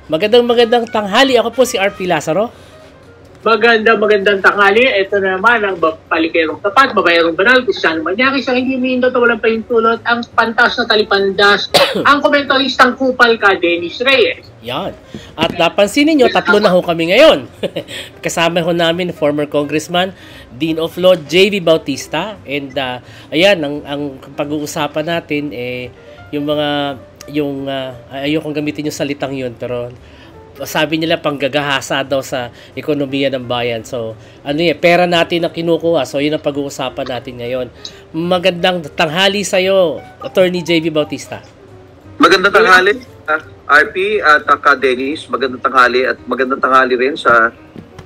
Magandang tanghali. Ako po si RP Lazaro. Magandang tanghali. Ito na naman ang palikerong tapat, babayarong banal, kung saan manyaki sa hindi minindot o walang pahintulot, ang pantas na talipandas, ang komentaristang kupal ka, Dennis Reyes. Yan. At napansin niyo, tatlo na ho kami ngayon. Kasama ho namin former Congressman, Dean of Law, JV Bautista. And ayan, ang pag-uusapan natin, ayokong gamitin yung salitang yun, pero sabi nila panggagahasa daw sa ekonomiya ng bayan. So, pera natin ang kinukuha. So, yun ang pag-uusapan natin ngayon. Magandang tanghali sa'yo, Attorney JV Bautista. Magandang tanghali, RP at Dennis. Magandang tanghali at magandang tanghali rin sa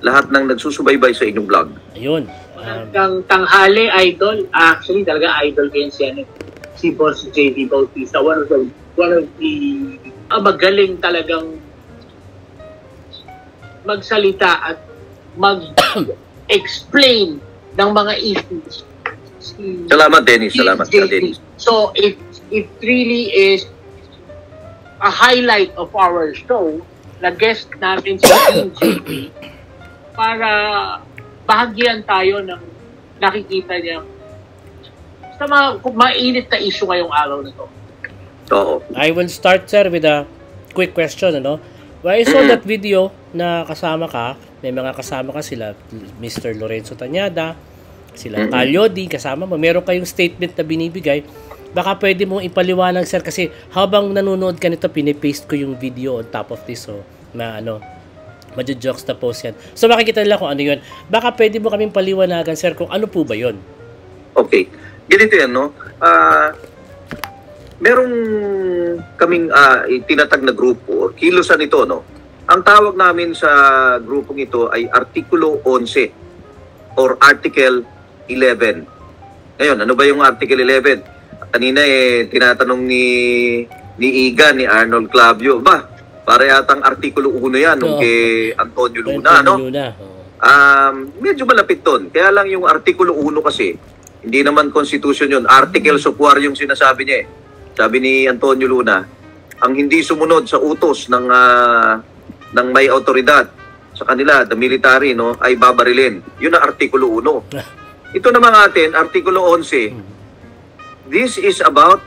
lahat ng nagsusubaybay sa inyong vlog. Ayun. Magandang tanghali, idol. Actually, talaga idol ko yun si Boss JV Bautista. One of the magaling talagang magsalita at mag-explain ng mga issues. Salamat, Dennis. Salamat, Dennis. So, it really is a highlight of our show na guest natin si JV para bahagyan tayo ng nakikita niya sa mga mainit na issue ngayong araw na to. Oo. I will start, sir, with a quick question, Well, I saw that video na kasama ka, may mga kasama ka sila, Mr. Lorenzo Tañada, sila Talyodi, kasama mo. Meron kayong statement na binibigay. Baka pwede mong ipaliwanag, sir, kasi habang nanonood ka nito, pinipaste ko yung video on top of this, so, na madyo-jokes na post yan. So, makikita nila kung ano yun. Baka pwede mo kaming paliwanagan, sir, kung ano po ba yun? Okay. Ganito yan, no? Merong kaming tinatag na grupo, kilusan ito, no? Ang tawag namin sa grupong ito ay Artikulo 11 or Article 11. Ngayon, ano ba yung Article 11? Kanina tinatanong ni Iga, ni Arnold Clavio, para yatang Artikulo 1 yan nung kay Antonio Luna, no? Medyo malapit doon. Kaya lang yung Artikulo 1 kasi, hindi naman Constitution yun. Articles of War yung sinasabi niya. Sabi ni Antonio Luna, ang hindi sumunod sa utos ng may autoridad sa kanila, the military, no, ay babarilin. Yun ang Artikulo 1. Ito naman atin, Artikulo 11. This is about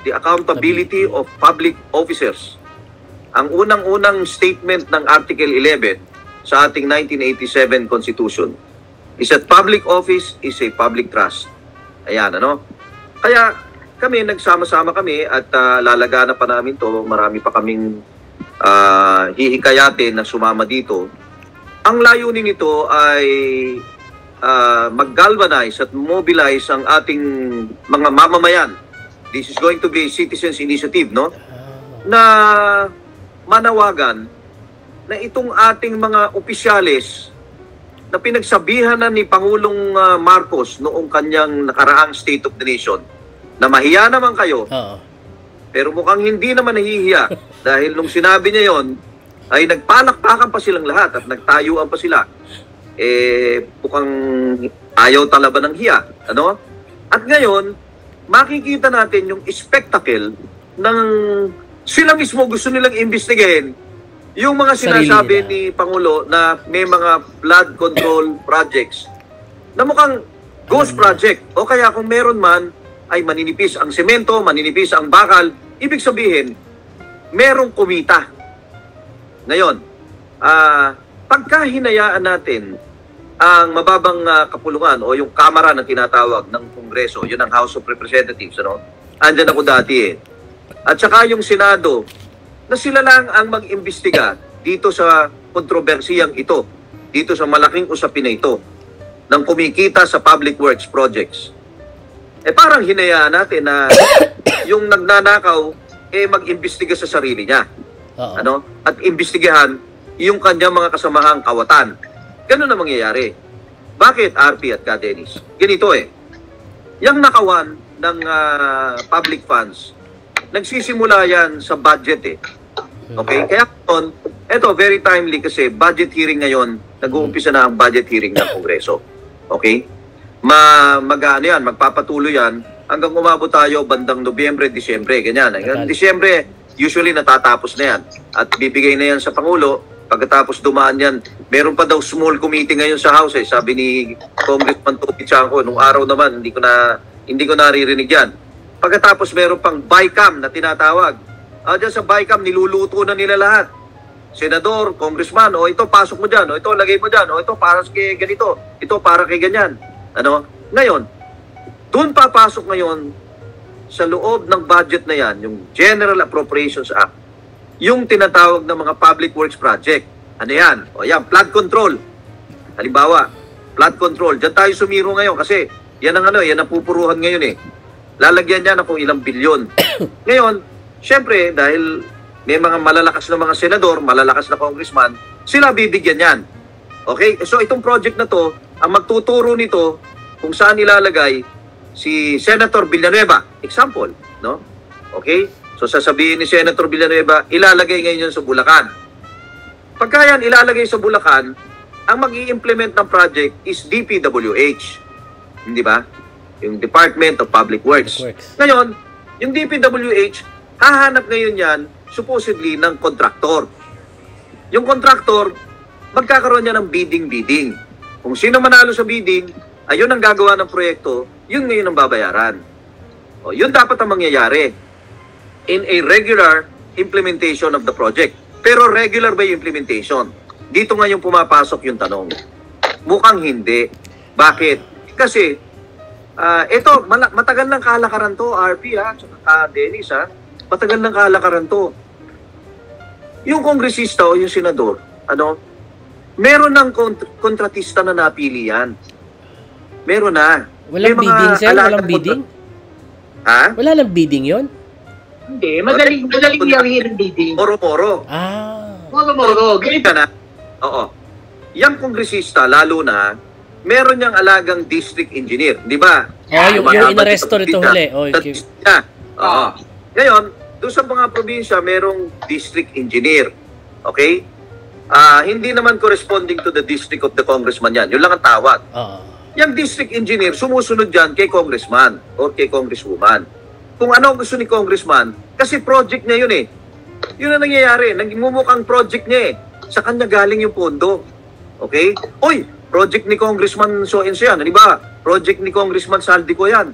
the accountability of public officers. Ang unang-unang statement ng Article 11 sa ating 1987 Constitution is that public office is a public trust. Ayan, Kaya, kami, nagsama-sama kami at lalagana pa namin to. Marami pa kaming hihikayatin na sumama dito. Ang layunin nito ay mag-galvanize at mobilize ang ating mga mamamayan. This is going to be a citizens initiative, no? Na manawagan na itong ating mga opisyales na pinagsabihan na ni Pangulong Marcos noong kanyang nakaraang State of the Nation, na mahiya naman kayo, pero mukhang hindi naman nahihiya dahil nung sinabi niya yon ay nagpalakpakan pa silang lahat at nagtayuan pa sila. Mukhang ayaw talaba ng hiya. At ngayon, makikita natin yung spectacle ng sila mismo gusto nilang imbestigahin yung mga sinasabi ni Pangulo na may mga flood control projects na mukhang ghost project. O kaya kung meron man, ay maninipis ang semento, maninipis ang bakal, ibig sabihin, merong kumita. Ngayon, pagka hinayaan natin ang mababang kapulungan o yung kamara na tinatawag ng Kongreso, yun ang House of Representatives, andyan ako dati At saka yung Senado, na sila lang ang mag-imbestiga dito sa kontrobersiyang ito, dito sa malaking usapin na ito, ng kumikita sa public works projects. Parang hinayaan natin na yung nagnanakaw mag-imbestiga sa sarili niya. At imbestigahan yung kanyang mga kasamahang kawatan. Ganun na mangyayari. Bakit, RP at Dennis? Ganito yung nakawan ng public funds, nagsisimula yan sa budget Okay? Kaya ito, very timely kasi budget hearing ngayon, nag-uumpisa na ang budget hearing ng Kongreso. Okay? Magpapatuloy yan hanggang umabot tayo bandang Nobyembre, Disyembre, ganyan. Hanggang Disyembre, usually natatapos na yan. At bibigay na yan sa Pangulo. Pagkatapos dumaan yan, meron pa daw small committee ngayon sa House. Sabi ni Congressman Toby Chanco, nung araw naman, hindi ko naririnig yan. Pagkatapos meron pang BICAM na tinatawag. Diyan sa BICAM, niluluto na nila lahat. Senador, congressman, ito pasok mo dyan, ito lagay mo dyan, ito para kay ganito, ito para kay ganyan. Ngayon, doon papasok ngayon sa loob ng budget na yan, yung General Appropriations Act, yung tinatawag na mga public works project. Ano yan? Yan, flood control. Halimbawa, flood control. Diyan tayo sumiro ngayon kasi yan ang yan ang pupuruhan ngayon eh. Lalagyan niya na kung ilang bilyon. Ngayon, syempre, dahil may mga malalakas na mga senador, malalakas na congressman, sila bibigyan yan. Okay? So, itong project na to, ang magtuturo nito kung saan ilalagay si Senator Villanueva. Example, no? Okay? So, sasabihin ni Senator Villanueva, ilalagay ngayon sa Bulacan. Pagka yan ilalagay sa Bulacan, ang mag-i-implement ng project is DPWH. Hindi ba? Yung Department of Public Works. Ngayon, yung DPWH, hahanap ngayon yan, supposedly, ng kontraktor. Yung kontraktor, magkakaroon niya ng bidding. Kung sino manalo sa bidding, ayun ang gagawa ng proyekto, yun ngayon ang babayaran. Yun dapat ang mangyayari in a regular implementation of the project. Pero regular ba yung implementation? Dito nga yung pumapasok yung tanong. Mukhang hindi. Bakit? Kasi, ito, matagal ng kalakaran to, RP tsaka Dennis matagal ng kalakaran to. Yung kongresista o yung senador, meron ng kontratista na napili yan. Meron na. Walang bidding, sir? Walang bidding? Ha? Wala lang bidding yon? Hindi, madaling yahin ang bidding. Moro-moro. Moro-moro. Ganito na. Oo. Yang kongresista, lalo na, meron niyang alagang district engineer. Di ba? Yung inaresto nito huli. Oo. Ngayon, doon sa mga probinsya, merong district engineer. Okay? Hindi naman corresponding to the district of the congressman yan. Yun lang ang tawag. Yung district engineer, sumusunod dyan kay congressman or kay congresswoman. Kung ano gusto ni congressman, kasi project niya yun eh. Yun ang nangyayari. Nagmumukhang project niya eh. Sa kanya galing yung pondo. Okay? Oy, project ni congressman so and so yan. Di ba? Project ni congressman Saldico yan.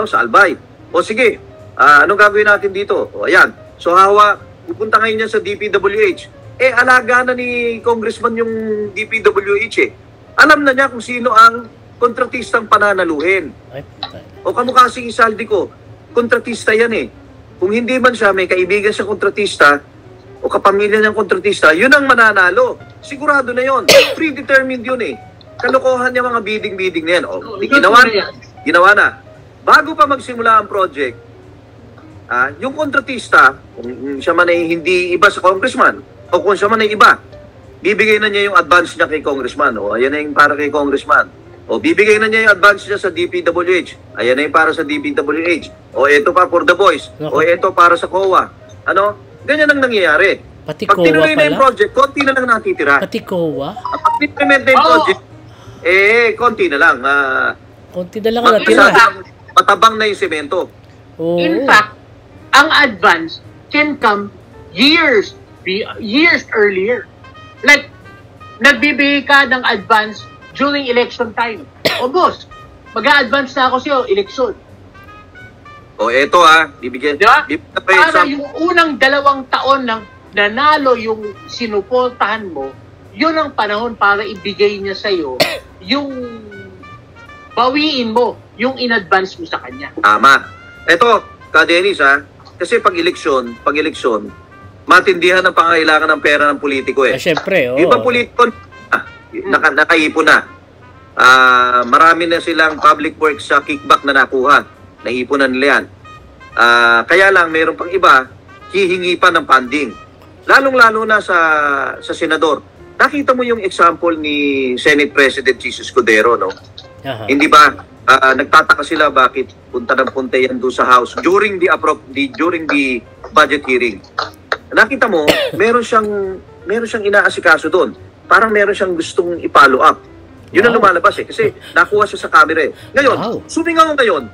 Sa Albay. O sige, anong gagawin natin dito? O ayan. So pupunta ngayon yan sa DPWH. Alaga na ni congressman yung DPWH eh. Alam na niya kung sino ang kontratistang pananaluhin. O kamukha si Saldico. Kontratista yan eh. Kung hindi man siya, may kaibigan siyang kontratista o kapamilya niyang kontratista, yun ang mananalo. Sigurado na yun. Predetermined yun eh. Kalokohan niya mga bidding na yan. Ginawa na. Bago pa magsimula ang project, yung kontratista, kung siya man ay hindi iba sa congressman, o kung siya man ay iba, bibigay na niya yung advance niya kay congressman. O ayan na yung para kay congressman. O bibigay na niya yung advance niya sa DPWH. Ayan na yung para sa DPWH. O ito pa for the boys. O ito para sa COA. Ganyan ang nangyayari. Pati Pag COA tinuloy na yung pala? project, konti na lang natitira. Pati COA? Pag implement na yung project, konti na lang. Konti na lang ang natira. Matabang na yung semento. In fact, ang advance can come years earlier. Like, nagbibigay ka ng advance during election time. O boss, mag-a-advance na ako sa'yo, election. O eto bibigyan. Diba? Para yung unang 2 taon ng nanalo yung sinuportahan mo, yun ang panahon para ibigay niya sa'yo yung bawiin mo, yung in-advance mo sa kanya. Tama. Eto, Dennis kasi pag eleksyon, matindihan ang pangailangan ng pera ng politiko eh. Siyempre, oo. Iba politiko, nakaipon na. Marami na silang public works sa kickback na nakuha. Naipunan nila yan. Kaya lang, mayroon pang iba, hihingi pa ng funding. Lalong-lalo na sa senador. Nakita mo yung example ni Senate President Jesus Cordero, no? Hindi ba, nagtataka sila bakit punta yan doon sa House during the budget hearing. Nakita mo, meron siyang inaasikaso doon. Parang meron siyang gustong i-follow up. Yun ang lumalabas eh. Kasi nakuha siya sa camera eh. Ngayon, sumingaw ngayon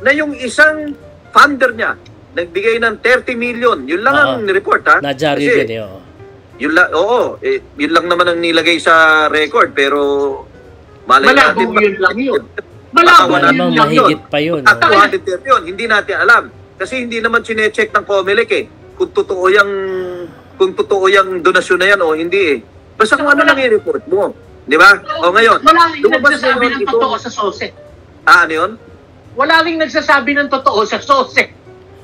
na yung isang funder niya nagbigay ng 30 million. Yun lang ang report, ha? Nadyaryo Kasi, din, oo. Yun lang naman ang nilagay sa record, pero malay natin. Malabo yun lang yun. Malamang mahigit pa yun. At 230 yun, hindi natin alam. Kasi hindi naman chinecheck ng COMELEC kung totoo yung donasyon na yan o hindi Basta kung ano lang i-report mo. Di ba? O ngayon, wala rin nagsasabi ng totoo sa SOSE. Ano yun? Wala rin nagsasabi ng totoo sa SOSE.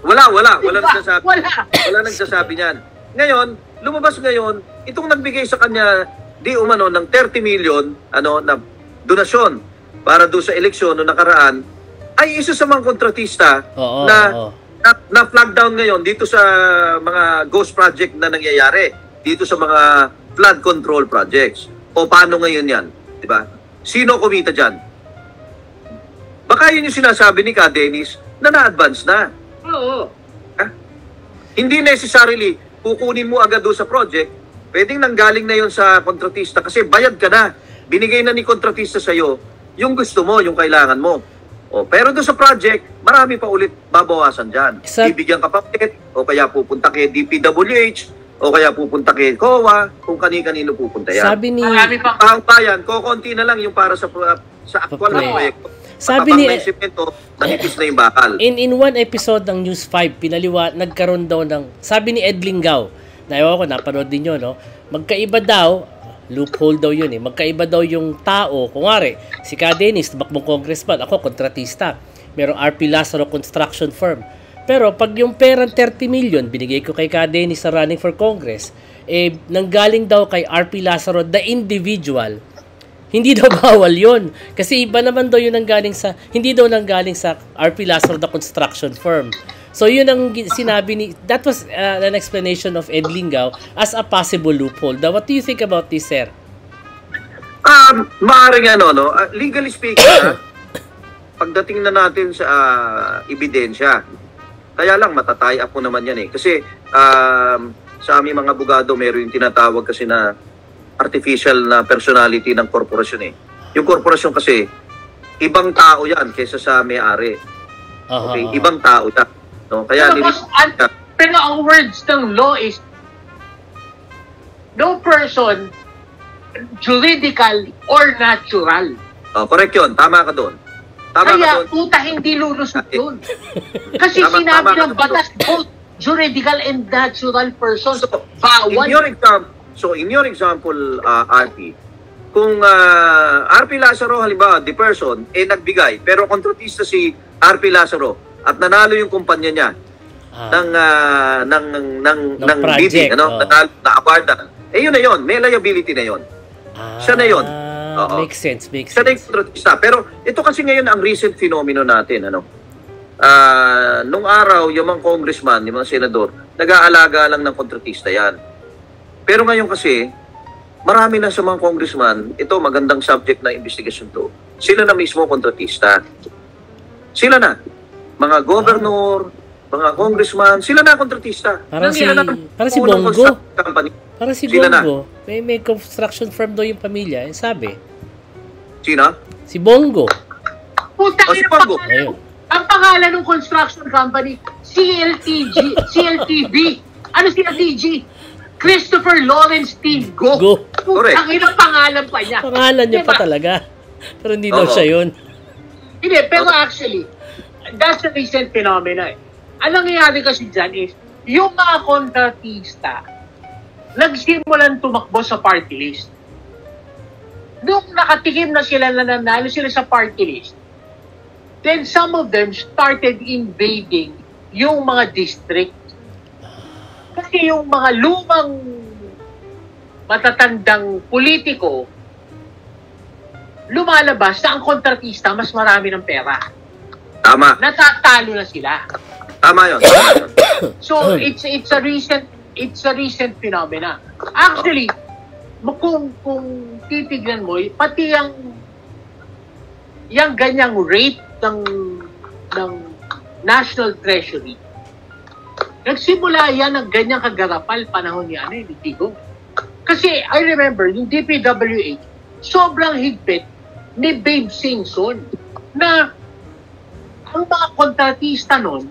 Wala Diba? nagsasabi. Wala nagsasabi niyan. Ngayon, lumabas ngayon, itong nagbigay sa kanya di umano ng 30 million na donasyon para doon sa eleksyon noong nakaraan ay isa sa mga kontratista na flag down ngayon dito sa mga ghost project na nangyayari dito sa mga flood control projects. O paano ngayon yan? Diba? Sino kumita dyan? Baka yun yung sinasabi ni Ka Dennis na na-advance na. Oo. Hindi necessarily kukunin mo agad doon sa project. Pwedeng nanggaling na yun sa kontratista kasi bayad ka na. Binigay na ni kontratista sa'yo yung gusto mo, yung kailangan mo. Pero doon sa project, marami pa ulit babawasan dyan. Bibigyan ka pa ulit, o kaya pupunta kay DPWH, o kaya pupunta kay COA, kung kani-kanino pupunta yan. Sabi ni... Ang bayan, kukunti na lang yung para sa actual na proyekto. Sabi ni... Nanipis na yung bakal. In one episode ng News 5, nagkaroon daw ng... Sabi ni Ed Lingao, na ewan ko, napanood din yun, no? Magkaiba daw, loophole daw yun magkaiba daw yung tao. Kung nga si Ka Dennis, tumakbong congressman, ako, kontratista. Merong RP Lazaro construction firm. Pero pag yung perang 30 million, binigay ko kay Ka Dennis sa running for Congress, nanggaling daw kay RP Lazaro, the individual, hindi daw bawal yun. Kasi iba naman daw yun hindi daw nanggaling sa RP Lazaro, the construction firm. So yun ang sinabi that was an explanation of Ed Lingao as a possible loophole. Now, what do you think about this, sir? Maaaring legally speaking, pagdating na natin sa ebidensya, kaya lang matatay up mo naman yan Kasi sa aming mga abogado, meron yung tinatawag kasi na artificial na personality ng korporasyon Yung korporasyon kasi, ibang tao yan kaysa sa may-ari. Okay? Ibang tao yan. No? Kaya pero ang words ng law is no person juridical or natural. Correct yun. Tama ka doon. Kaya puta hindi lulusot yun. Kasi sinabi ng batas both juridical and natural persons. In your example, RP, kung RP Lazaro, halimbawa, the person, nagbigay, pero kontratista si RP Lazaro at nanalo yung kumpanya niya ng bidding, na-awardan. Yun na yun. May liability na yun. Siya na yun. Makes sense. Siya na yung kontratista. Pero ito kasi ngayon ang recent phenomenon natin. Nung araw, yung mga congressman, yung mga senador, nag-aalaga lang ng kontratista yan. Pero ngayon kasi, marami na sa mga congressman, ito magandang subject na investigation to, sila na mismo kontratista. Sila na. Mga governor, mga congressman, sila na kontratista. Para si Bongo. Para si Bongo. May construction firm daw yung pamilya. Sabi. Sino? Si Bongo. Puta, si Bongo. Ang pangalan ng construction company, CLTV. Ano CLTV? Christopher Lawrence Steve Go. Correct. Ang ilang pangalan pa niya. Pangalan niya pa talaga. Pero hindi daw siya yun. Hindi, pero actually, that's a recent phenomena. Ang nangyayari kasi dyan is, yung mga kontratista, nagsimulan tumakbo sa party list. Nung nakatikim na sila na nanalo sila sa party list, then some of them started invading yung mga district. Kasi yung mga lumang matatandang politiko, lumalabas na ang kontratista mas marami ng pera. Tama. Natatalo na sila. Tama yun. So it's a recent phenomena. Actually, kung titignan mo, pati yung ganyang rate ng National Treasury, nagsimula yan ng ganyang kagarapal panahon ni Tigo. Kasi I remember, yung DPWH, sobrang higpit ni Babe Singson na ang mga kontratista nun,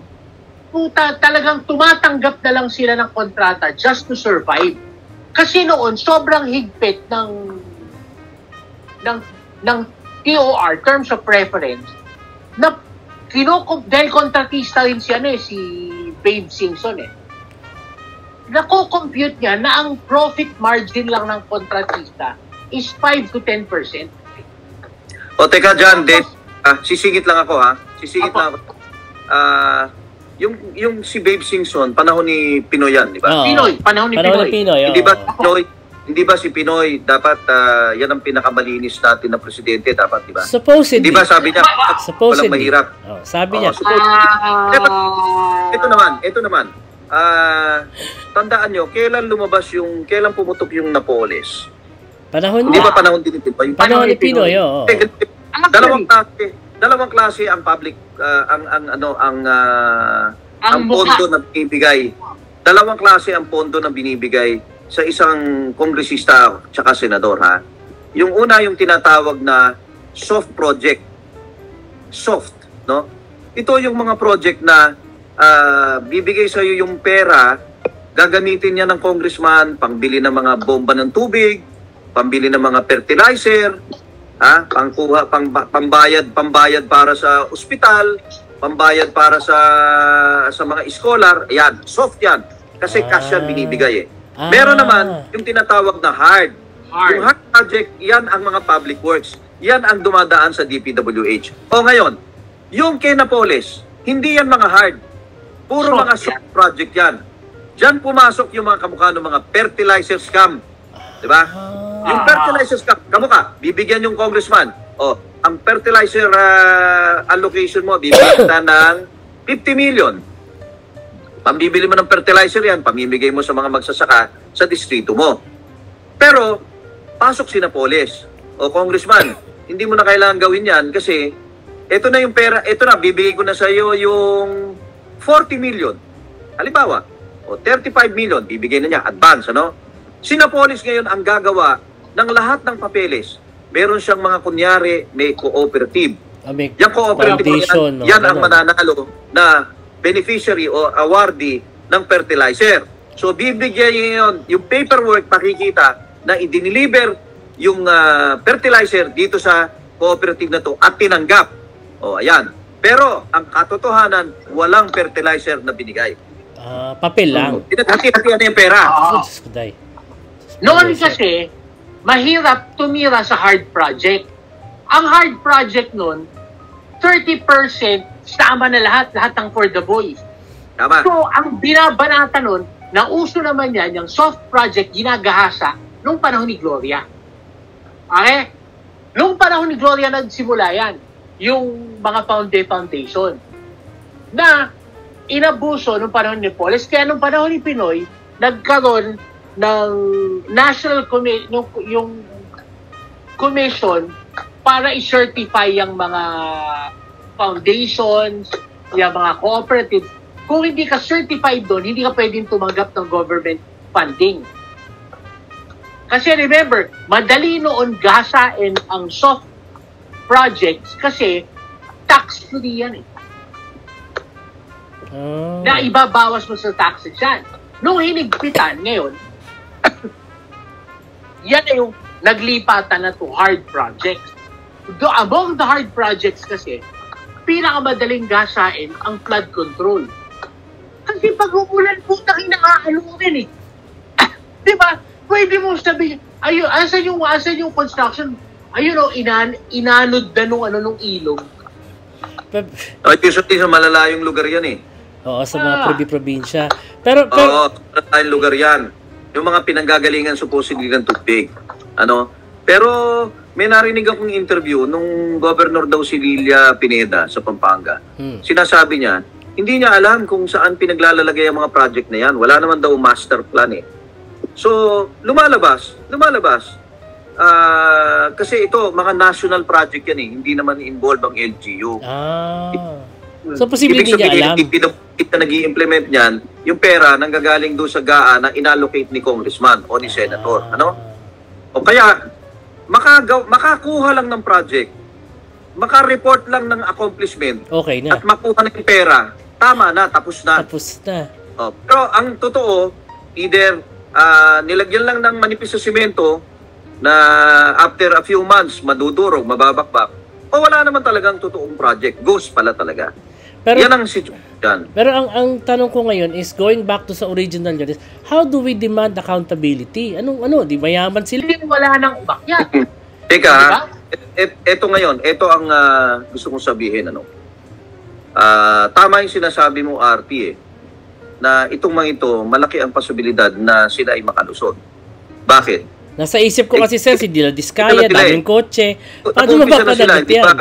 puta, talagang tumatanggap na lang sila ng kontrata just to survive. Kasi noon, sobrang higpit ng TOR, Terms of Reference, na dahil kontratista rin siya si Babe Singson nako-compute niya na ang profit margin lang ng kontratista is 5 to 10%. O teka dyan, sisingit lang ako Sisingit lang ako. Yung si Babe Singson, panahon ni Pinoy yan, di ba? Pinoy, panahon ni Pinoy. Hindi ba si Pinoy dapat yan ang pinakamalinis natin na presidente dapat, di ba? Supposedly. Di ba sabi niya, walang mahirap. Sabi niya. Ito naman. Tandaan nyo, kailan pumutok yung Napoles? Panahon Hindi ba panahon din ito? Panahon ni Pinoy, oo. Dalawang klase ang public ang pondo na binibigay. Dalawang klase ang pondo na binibigay sa isang kongresista tsaka senador Yung una yung tinatawag na soft project. Soft, no? Ito yung mga project na bibigay sa iyo yung pera, gagamitin niya ng congressman pangbili ng mga bomba ng tubig, pambili ng mga fertilizer, pambayad para sa ospital, pambayad para sa mga scholar. Ayan, soft yan. Kasi cash yan binibigay Meron naman yung tinatawag na hard. Yung hard project, yan ang mga public works. Yan ang dumadaan sa DPWH. O ngayon, yung kay Napoles, hindi yan mga hard. Puro mga soft project yan. Diyan pumasok yung mga kamukha ng mga fertilizer scam. Diba? Yung fertilizer scam, kamukha, bibigyan yung congressman. O, ang fertilizer allocation mo, bibigyan kita ng 50 million. Pambibili mo ng fertilizer yan, pamimigay mo sa mga magsasaka sa distrito mo. Pero, pasok si Napoles. O, congressman, hindi mo na kailangan gawin yan kasi ito na yung pera, ito na, bibigay ko na sa iyo yung 40 million. Halimbawa, o 35 million, bibigay na niya, advance, ano? Si Napoles ngayon ang gagawa ng lahat ng papeles. Meron siyang mga kunyari, may cooperative. Yung cooperative yan ang mananalo na beneficiary o awardee ng fertilizer. So, bibigyan yun, yung paperwork, pakikita na i-deliver yung fertilizer dito sa cooperative na to at tinanggap. O, ayan. Pero, ang katotohanan, walang fertilizer na binigay. Papel lang. Hati-hati na yung pera. Noon kasi, mahirap tumira sa hard project. Ang hard project noon, 30% sama na lahat ng for the boys. Tama. So, ang binabanata noon, nauso naman yan, yung soft project, ginagahasa nung panahon ni Gloria. Okay? Nung panahon ni Gloria nagsimula yan, yung mga foundation na inabuso nung panahon ni Napoles. Kaya nung panahon ni Pinoy, nagkaroon ng national yung commission para i-certify yung mga foundations, yung mga cooperatives. Kung hindi ka certified doon, hindi ka pwedeng tumanggap ng government funding. Kasi remember, madali noon gasain ang soft projects kasi tax-free yan na ibabawas mo sa taxes yan. Nung hinigpitan ngayon, yan ay yung naglipatan na to hard projects. Among the hard projects kasi, pinakamadaling gasain ang flood control. Kasi pag umulan po, nakinaano rin diba? Pwede mo sabihin, asan yung construction? Ayun inanod na nung ilog. Usually sa malalayong lugar yan Oo, sa mga probinsya. Oo, malalayong lugar yan. Yung mga pinanggagalingan supposedly ng tubig. Pero may narinig akong interview nung governor daw si Lilia Pineda sa Pampanga. Sinasabi niya, hindi niya alam kung saan pinaglalagay ang mga project na yan. Wala naman daw master plan So, lumalabas. Kasi ito, mga national project yan hindi naman involved ang LGU. So, posibleng hindi niya alam. Ibig na nag-i-implement niyan, yung pera nanggagaling doon sa GAA na inallocate ni congressman o ni senator. O kaya, makakuha lang ng project, maka-report lang ng accomplishment, okay na. At makuha ng pera, tama na, tapos na. Tapos na. Pero ang totoo, either nilagyan lang ng manipis sa simento na after a few months, madudurog, mababakbak, o wala naman talagang totoong project. Ghost pala talaga. Pero, yan ang situation. Pero ang tanong ko ngayon is, going back to sa original yun, is, how do we demand accountability? Di mayaman sila? Hindi wala nang umakyat. Teka, ito ngayon, ito ang gusto kong sabihin. Tama yung sinasabi mo, RT, na itong mga ito, malaki ang posibilidad na sila ay makalusot. Bakit? Nasa isip ko kasi, sir, si Dila Diskaya, daming kotse. Paano mo ba panagot yan?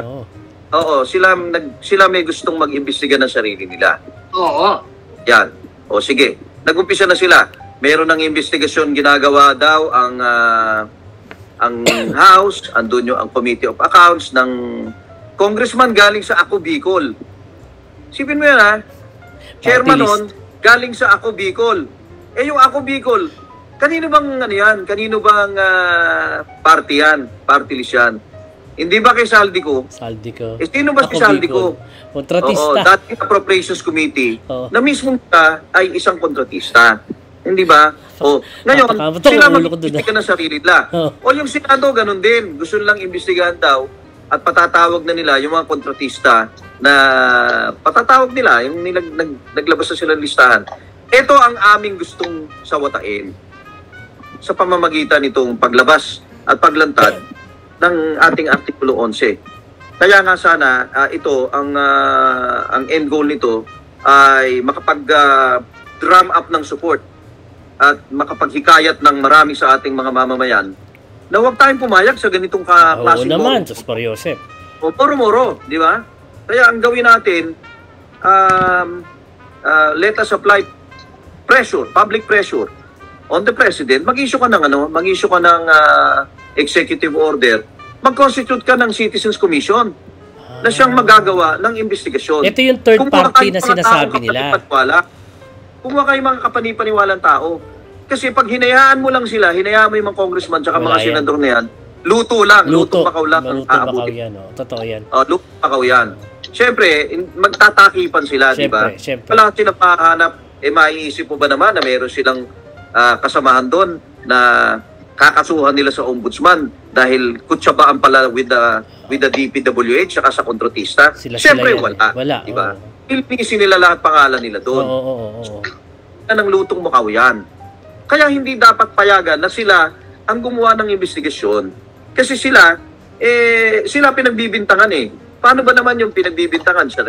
Oo, sila may gustong mag-imbestiga ng sarili nila. Oo. Yan. O sige, nag-umpisa na sila. Meron ng investigasyon ginagawa daw ang House, andun yung ang Committee of Accounts ng congressman galing sa Ako Bicol. Sipin mo yan, chairman nun, galing sa Ako Bicol. Yung Ako Bicol, kanino bang Kanino bang party yan? Party list yan? Hindi ba kay Saldico? Saldico. Sino ba si Saldico? Kontratista. Oo, dating Appropriations Committee na mismo ay isang kontratista. Hindi ba? Ngayon, sila mag-imbestiga ng sarili nila. O yung Senado, ganun din. Gusto nilang imbestigahan daw at patatawag na nila yung mga kontratista na patatawag nila, yung naglabas na sila listahan. Ito ang aming gustong sawatain sa pamamagitan nitong paglabas at paglantad ng ating Artikulo 11. Kaya nga sana ito ang end goal nito ay makapag-drum up ng support at makapaghikayat ng marami sa ating mga mamamayan na huwag tayong pumayag sa ganitong klaseng Oo naman, Diyos Par Joseph. O puro-moro, di ba? Kaya ang gawin natin, let us apply pressure, public pressure on the President. Mag-issue ka ng executive order, mag-constitute ka ng Citizens Commission na siyang magagawa ng investigasyon. Ito yung third party na sinasabi nila. Kumuha kayo mga kapanipaniwalang tao. Kasi pag hinayaan mo lang sila, hinayaan mo yung mga congressman tsaka mga senador na yan, luto lang. Luto pakaw lang. Luto pakaw yan. Totoo yan. Luto pakaw yan. Siyempre, magtatakipan sila, di ba? Wala silang pahanap. Maiisip mo ba naman na meron silang kasamahan doon na kakasuhan nila sa ombudsman dahil kutsabaan pala with the DPWH saka sa kontratista. Siyempre wala. Diba? Ilpinisin nila lahat pangalan nila doon. Ng lutong mukaw yan. Kaya hindi dapat payagan na sila ang gumawa ng investigasyon. Kasi sila pinagbibintangan eh. Paano ba naman yung pinagbibintangan? Siya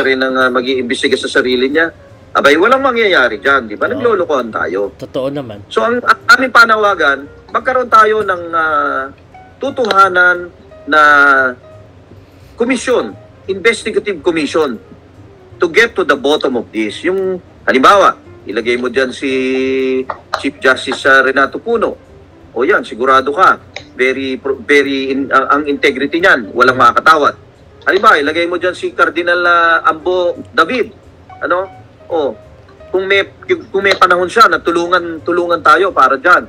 rin ang mag-iimbestiga sa sarili niya. Abay, walang mangyayari dyan, di ba? Naglolokohan tayo. Totoo naman. So, ang aming panawagan, magkaroon tayo ng tutuhanan na commission, investigative commission, to get to the bottom of this. Yung, halimbawa, ilagay mo dyan si Chief Justice Renato Puno. O yan, sigurado ka. Ang integrity niyan, walang makakatawat. Halimbawa, ilagay mo dyan si Cardinal Ambo David. Kung may panahon siya na tulungan tayo para diyan.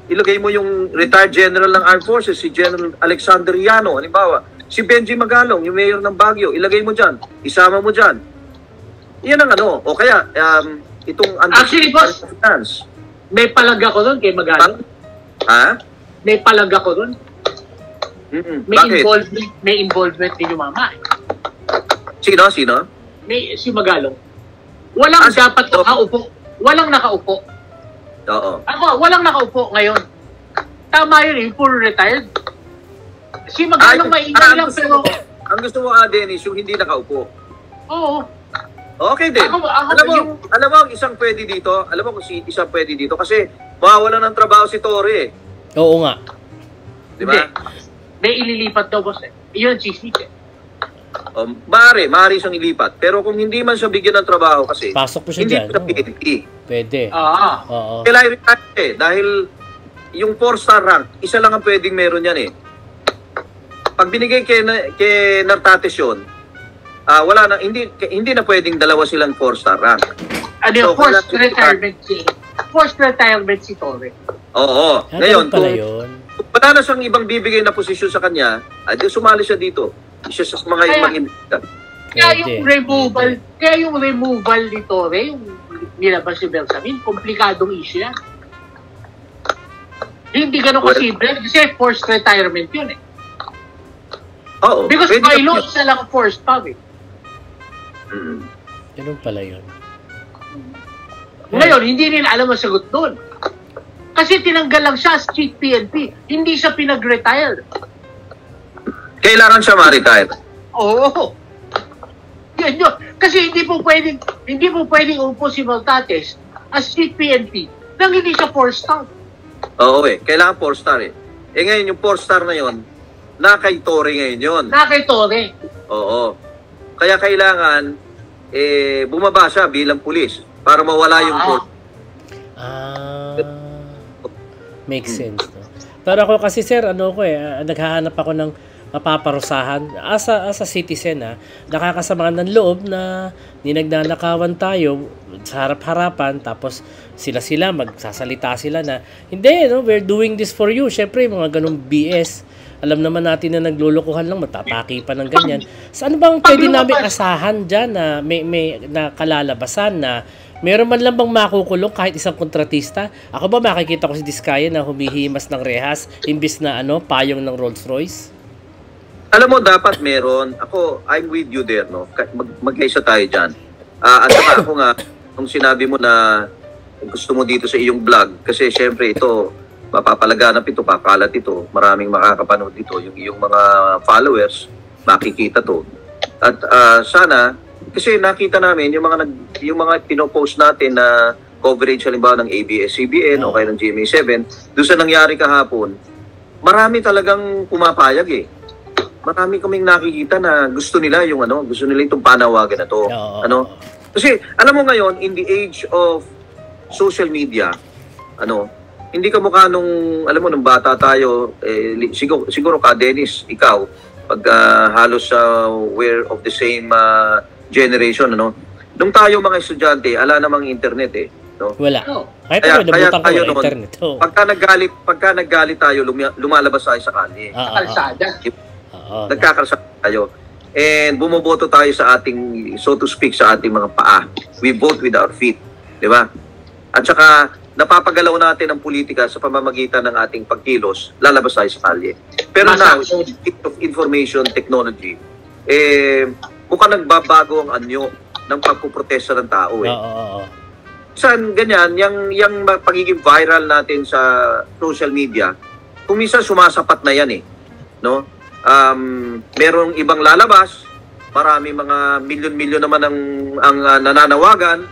Ilagay mo yung retired general ng Armed Forces, si General Alexander Yano, halimbawa, si Benji Magalong, yung mayor ng Baguio, ilagay mo diyan, isama mo diyan. Iyan ang o kaya itong actually, boss, may palag ako doon kay Magalong. Ha? May palag ako doon. Bakit? May involvement din yung mama. Sino? Si Magalong. Walang dapat nakaupo. Walang nakaupo. Oo. Walang nakaupo ngayon. Tama yun, yung full retired. Si Magalong maingay lang pero... Ang gusto mo, Dennis, yung hindi nakaupo. Oo. Okay din. Alam mo, isang pwede dito. Alam mo kung isang pwede dito. Kasi mawawalan ng trabaho si Torre. Oo nga. Diba? May ililipat daw, boss. Iyon, sisik. Maaari siyang ilipat. Pero kung hindi man siya bigyan ng trabaho kasi, pasok po siya hindi dyan. siya PNP. Pwede. Oo. Kailangan retire dahil yung 4-star rank, isa lang ang pwedeng meron yan eh. Pag binigay kay Nartates yun, wala na, hindi na pwedeng dalawa silang 4-star rank. Forced retirement si Torre. Oo. Ngayon, kung wala na siyang ibang bibigay na posisyon sa kanya, di sumali siya dito. Isa sa mga ibang imbestigan. Kaya yung removal ni Torre, yung nilabas si Bersamin, komplikadong issue yan. Hindi ganun kasimple kasi forced retirement yun eh. Oo. Because by law, isa lang forced pa eh. Ganun pala yun. Ngayon, hindi nila alam ang sagot doon. Kasi tinanggal lang siya as chief PNP. Hindi siya pinag-retire. Kailangan siya ma-retire. Oo. Yan yun. Kasi hindi po pwedeng upo si Maltates as chief PNP nang hindi siya 4-star. Oo kailangan 4-star eh. Ngayon yung 4-star na yon, na kay Torre ngayon yun. Na kay Torre. Oo. Kaya kailangan bumaba siya bilang pulis para mawala yung makes sense. No? Pero ako kasi sir, naghahanap ako ng mapaparusahan as a citizen nakakasamaan ng loob na ninagnanakawan tayo sa harap-harapan tapos sila magsasalita sila na hindi we're doing this for you. Syempre mga ganung BS, alam naman natin na naglulukuhan lang, matataki pa ng ganyan. Saan bang pwede namin asahan dyan na may na kalalabasan na meron man lang bang makukulong kahit isang kontratista? Ako ba makikita ko si Diskaya na humihimas ng rehas imbis na payong ng Rolls Royce? Alam mo, dapat meron. Ako, I'm with you there, no? Mag-isa tayo dyan. At saka ako nga, nung sinabi mo na gusto mo dito sa iyong vlog, kasi syempre ito, mapapalaganap ito, pakalat ito, maraming makakapanood dito, yung iyong mga followers, makikita to. At sana, kasi nakita namin, yung mga pinopost natin na coverage, halimbawa ng ABS-CBN o kaya ng GMA7, doon sa nangyari kahapon, marami talagang pumapayag eh. Marami kaming nakikita na gusto nila itong panawagan na to. Kasi alam mo ngayon, in the age of social media, hindi ka mukha nung bata tayo, siguro ka Dennis, ikaw, pag halos we're of the same generation, nung tayo mga estudyante, ala namang internet eh. No? Wala. Kaya tayo noon, internet. Pagka naggalit tayo, lumalabas tayo sa kalye. Kalsada. Nagkakaroon tayo. And bumoboto tayo sa ating, so to speak, sa ating mga paa. We vote with our feet. Di ba? At saka, napapagalaw natin ang politika sa pamamagitan ng ating pagkilos, lalabas tayo sa kalye. Pero now, of information technology, mukhang nagbabago ang anyo ng pagpuprotesta ng tao. Saan ganyan, yung pagiging viral natin sa social media, kung minsan sumasapat na yan eh. No? Merong ibang lalabas, marami mga milyon-milyon naman ang nananawagan,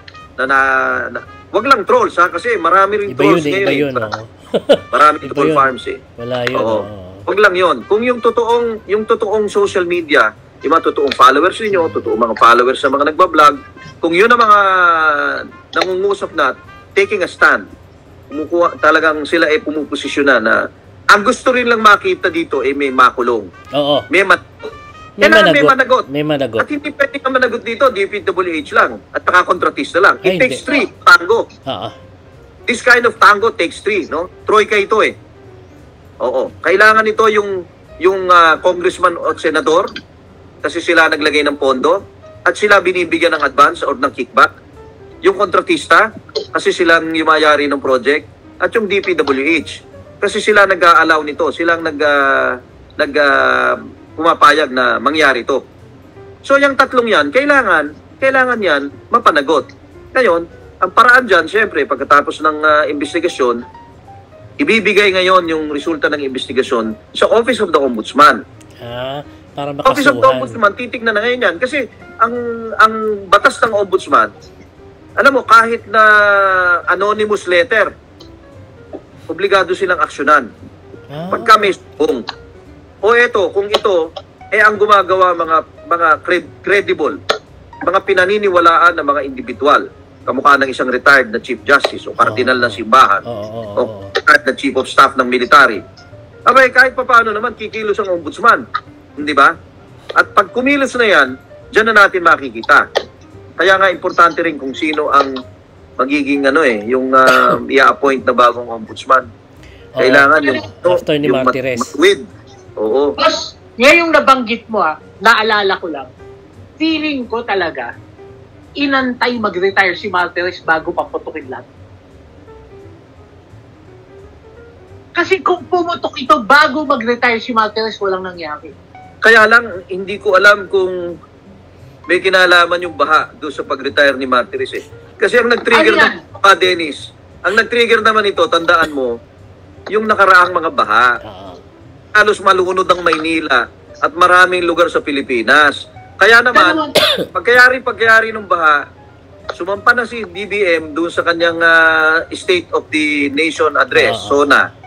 wag lang trolls kasi marami rin trolls ngayon. Marami troll farms eh. Wala yun. Wag lang yun. Kung yung totoong social media, yung mga totoong followers niyo, totoong mga followers sa mga nagbablog, kung yun ang mga nangungusap na taking a stand, talagang sila ay pumuposisyon na ang gusto rin lang makita dito ay may makulong. Oo. May managot. May managot. At hindi pwede ka managot dito, DPWH lang. At nakakontratista lang. It takes 3, tango. This kind of tango takes 3, no? Troika ito eh. Oo. Kailangan ito yung congressman o senador kasi sila naglagay ng pondo at sila binibigyan ng advance or ng kickback. Yung kontratista kasi silang yumayari ng project at yung DPWH. Kasi sila nag-a-allow nito, silang pumapayag na mangyari ito. So yung tatlong yan, kailangan yan mapanagot. Ngayon, ang paraan dyan, syempre, pagkatapos ng investigasyon, ibibigay ngayon yung resulta ng investigasyon sa Office of the Ombudsman. Para makasuhan. Office of the Ombudsman, titignan na ngayon yan. Kasi ang batas ng Ombudsman, alam mo, kahit na anonymous letter, obligado silang aksyonan. Pagka may sumbong. O kung ito, ang gumagawa mga credible, mga pinaniniwalaan ng mga individual, kamukha ng isang retired na Chief Justice o Cardinal ng simbahan, o retired na Chief of Staff ng military. Abay, kahit paano naman, kikilos ang Ombudsman. Hindi ba? At pag kumilos na yan, dyan na natin makikita. Kaya nga, importante rin kung sino ang magiging yung i-appoint na bagong ombudsman. Kailangan yung after ni Martires. Oo. Plus, ngayong nabanggit mo naalala ko lang, feeling ko talaga, inantay mag-retire si Martires bago paputukin lahat. Kasi kung pumutok ito bago mag-retire si Martires, walang nangyari. Kaya lang, hindi ko alam kung may kinalaman yung baha doon sa pag-retire ni Martires eh. Kasi ang nag-trigger ng baha, Dennis, ang nag-trigger naman ito, tandaan mo, yung nakaraang mga baha. Halos malunod ang Maynila at maraming lugar sa Pilipinas. Kaya naman, pagkayari ng baha, sumampa na si BBM doon sa kanyang State of the Nation address, SONA.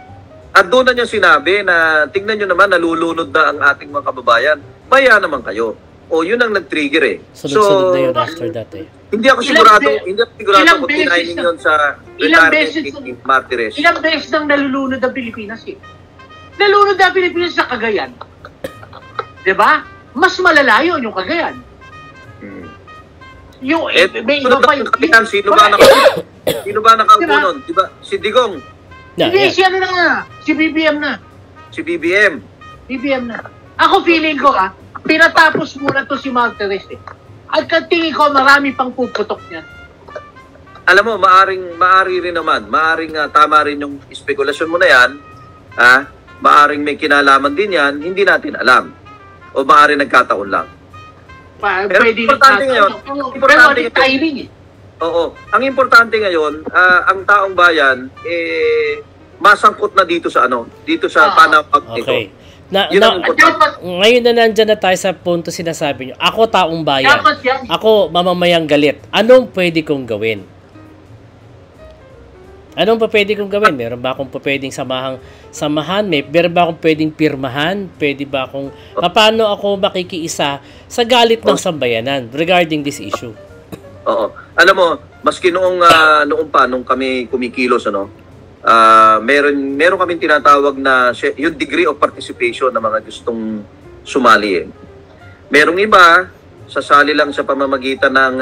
At doon na niya sinabi na tingnan nyo naman, nalulunod na ang ating mga kababayan. Maya naman kayo. O yun ang nag-trigger eh. Sunod-sunod na yun after that eh. Hindi ako sigurado kung kinainin yun sa retirement ni Martires. Ilang beses nang nalulunod ang Pilipinas eh. Nalulunod ang Pilipinas sa Cagayan. Diba? Mas malala yun yung Cagayan. Yung, may iba pa yung... Sino ba nakaupo nun? Diba? Si Digong. Hindi, si ano na, si BBM na. Si BBM. BBM na. Ako feeling ko pinatapos muna to si Martires eh. At tingin ko marami pang puputok niyan. Alam mo, maari rin naman. Maaring tama rin yung spekulasyon mo na yan. Maaring may kinalaman din yan, hindi natin alam. O maaring nagkataon lang. Pero importante ngayon, importante timing eh. Oo. Ang importante ngayon, ang taong bayan masangkot na dito sa dito sa panahon nito. Okay. Ngayon na nandyan na tayo sa punto sinasabi nyo, ako taong bayan, ako mamamayang galit, anong pwede kong gawin? Anong pa pwede kong gawin? Meron ba akong pwedeng samahan? Meron ba akong pwedeng pirmahan? Pwede ba akong, paano ako makikiisa sa galit ng sambayanan regarding this issue? Oo. Alam mo, maski noong kami kumikilos, meron kaming tinatawag na yung degree of participation ng mga gustong sumali. Merong iba, sasali lang sa pamamagitan ng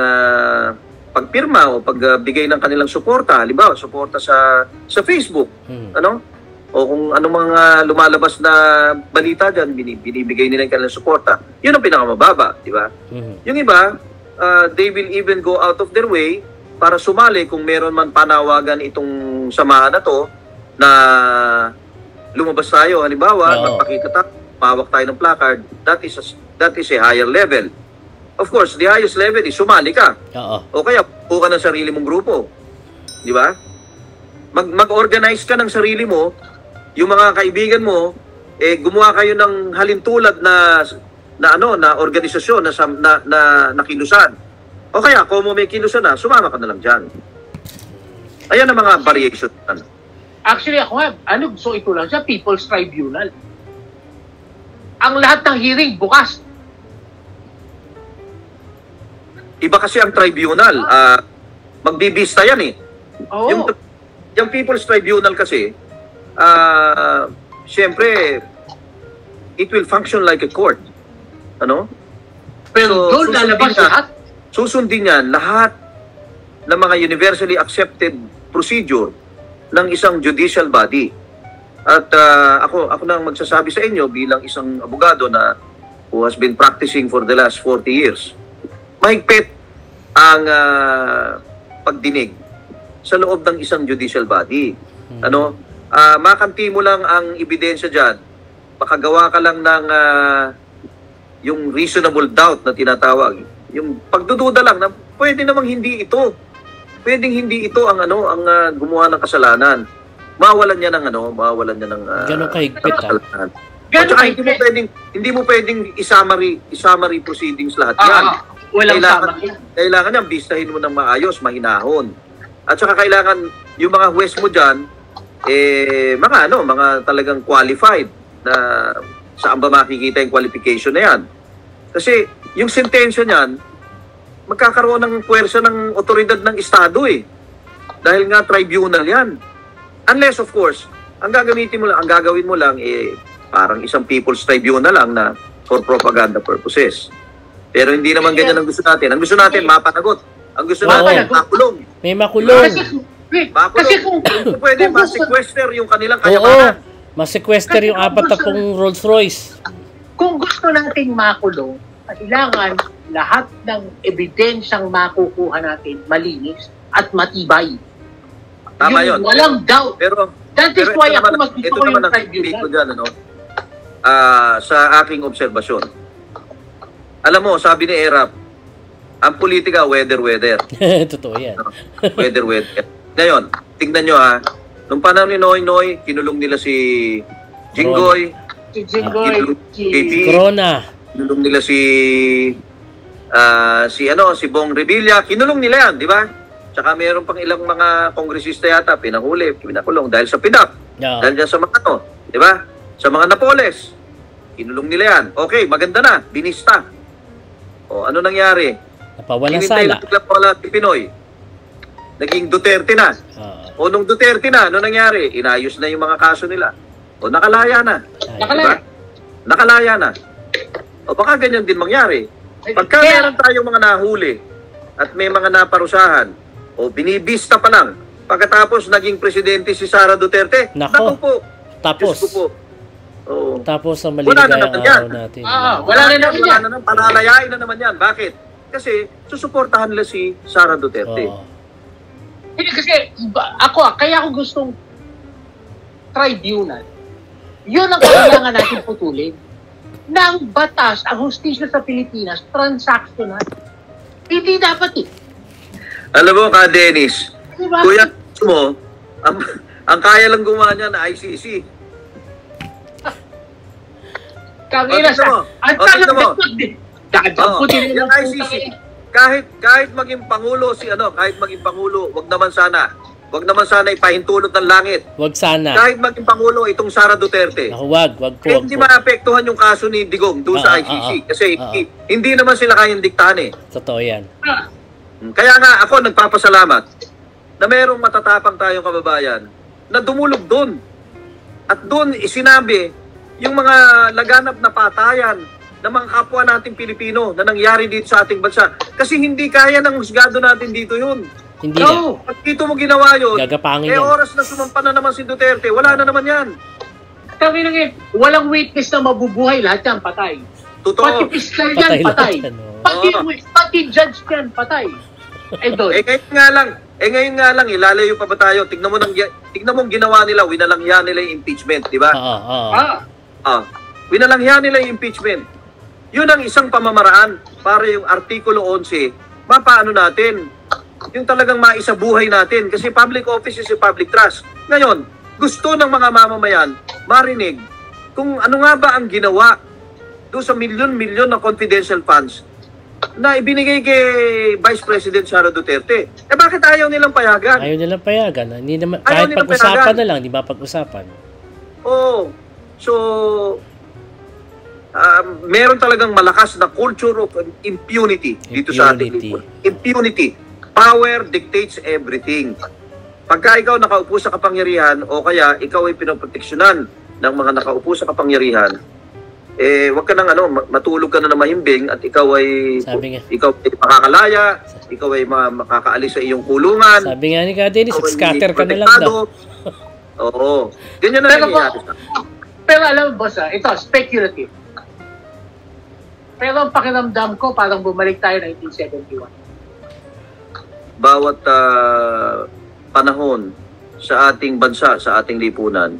pagpirma o pagbigay ng kanilang suporta. Halimbawa, suporta sa Facebook. O kung anong mga lumalabas na balita dyan, binibigay nila yung kanilang suporta. Yun ang pinakamababa, di ba? Yung iba, they will even go out of their way para sumali kung meron man panawagan itong samahan na to na lumabas tayo. Halimbawa, magpakita tayo, mawak tayo ng placard, that is a higher level. Of course, the highest level is sumali ka. O kaya, buka ng sarili mong grupo. Di ba? Mag-organize ka ng sarili mo, yung mga kaibigan mo, gumawa kayo ng halintulad na organisasyon na kilusan. O kaya, kung may kilusan na, sumama ka na lang dyan. Ayan ang mga variation. Actually, ako gusto ito lang siya, People's Tribunal. Ang lahat ng hearing, bukas. Iba kasi ang tribunal. Magbibista yan eh. Oo. Yung People's Tribunal kasi, siyempre, it will function like a court. Pero doon lalabas lahat? Susundin yan lahat ng mga universally accepted procedure ng isang judicial body. At ako na ang magsasabi sa inyo bilang isang abogado na who has been practicing for the last 40 years. Mahigpit ang pagdinig sa loob ng isang judicial body. Makanti mo lang ang ebidensya dyan. Makagawa ka lang ng yung reasonable doubt na tinatawag. Yung pagdududa lang na pwede namang hindi ito. Pwedeng hindi ito ang gumawa ng kasalanan. Mawalan niya ng ganun kahigpit kasalanan. At saka hindi mo pwedeng i-summary proceedings lahat yan. Kailangan niyang bistahin mo ng maayos, mahinahon. At saka kailangan yung mga huwes mo dyan, mga talagang qualified na saan ba makikita yung qualification na yan. Kasi yung sentensya niyan, magkakaroon ng puwersa ng otoridad ng Estado eh. Dahil nga tribunal yan. Unless of course, ang gagawin mo lang parang isang people's tribunal lang na for propaganda purposes. Pero hindi naman ganyan ang gusto natin. Ang gusto natin, mapanagot. Ang gusto natin, makulong. May makulong. Kasi kung pwede ma-sequester yung kanilang kayamanan. Ma-sequester yung 40 Rolls Royce. Kung gusto nating makulong, kailangan lahat ng ebidensyang makukuha natin malinis at matibay. Tama yun. Walang doubt. Pero that is why ako mas gusto ito ko yung naman ang tribunal. dyan, ano? Sa aking obserbasyon. Alam mo, sabi ni Erap, ang politika, weather. Totoo yan. Weather. Ngayon, tingnan nyo nung panahon ni Noy, kinulong nila si Jinggoy, Si Jinggoy, si Corona. kinulong nila si Bong Revilla, kinulong nila yan, di ba? Tsaka mayroon pang ilang mga kongresista yata, pinakulong dahil sa PIDAP. Yeah. Dahil dyan sa mga di ba? Sa mga Napoles, kinulong nila yan. Okay, maganda na, binista. O, ano nangyari? Napawalang Hinintay sala. na biglang wala si Pinoy. Naging Duterte na. O nung Duterte na, ano nangyari? Inayos na yung mga kaso nila. O nakalaya na. Nakalaya. Nakalaya na. O baka ganyan din mangyari. Pagka meron tayong mga nahuli at may mga naparusahan, o binibista pa lang, pagkatapos naging presidente si Sara Duterte, naku po. Tapos. Diyos ko po. Oo. Tapos ang maligayang araw natin. Wala na naman. Palalayain na naman yan. Bakit? Kasi susuportahan nila si Sara Duterte. Hindi kasi kaya ako gustong tribunal. Yun ang kailangan natin putulin. Ng batas, ang hustisya sa Pilipinas, transactional. Hindi dapat Alam mo ka, Dennis, Diba? kuya mo, ang kaya lang gumawa niya na ICC. Kangina tignan mo. Ang Tignan mo. dadamputin Yung ICC, kahit maging pangulo kahit maging pangulo, wag naman sana ipahintulot ng langit. Wag sana. Kahit maging pangulo itong Sara Duterte. Ako, wag po. Hindi maapektuhan yung kaso ni Digong doon sa ICC kasi hindi naman sila kayang diktahan Totoo yan. Kaya nga ako nagpapasalamat na mayroong matatapang tayong kababayan na dumulog doon. At doon isinabi yung mga laganap na patayan ng mga kapwa nating Pilipino na nangyari dito sa ating bansa. Kasi hindi kaya ng husgado natin dito yun. Hindi na. Pag dito mo ginawa yun, Gagapangin yan. oras na sumampa na naman si Duterte, wala na naman yan. Kangina walang witness na mabubuhay, lahat yan patay. Totoo. Pati fiscal yan, patay. Pati judge yan, patay. Ngayon nga lang, ilalayo pa ba tayo? Tignan mo ang ginawa nila, winalangya nila yung impeachment, di ba? Winalangya nila yung impeachment. Yun ang isang pamamaraan para yung Artikulo 11, mapaano natin? Yung talagang maisabuhay natin. Kasi public office is a public trust. Ngayon, gusto ng mga mamamayan marinig kung ano nga ba ang ginawa doon sa milyon-milyon na confidential funds na ibinigay kay Vice President Sara Duterte. Bakit ayaw nilang payagan? Ayaw nilang payagan. Hindi naman, kahit pag-usapan na lang, di ba pag-usapan? Oo. So, meron talagang malakas na culture of impunity dito sa ating people. Impunity. Power dictates everything. Pagka ikaw nakaupo sa kapangyarihan o kaya ikaw ay pinoproteksyonan ng mga nakaupo sa kapangyarihan, wag ka nang matulog ka na mahimbing at ikaw ay makakalaya, ikaw ay makakaalis sa iyong kulungan. Sabi nga ni Dennis, scatter ka na lang daw. Oo. Ganyan na nangyayari. Pero alam mo, boss, ito, speculative. Pero ang pakiramdam ko, parang bumalik tayo 1971. Bawat panahon sa ating bansa, sa ating lipunan,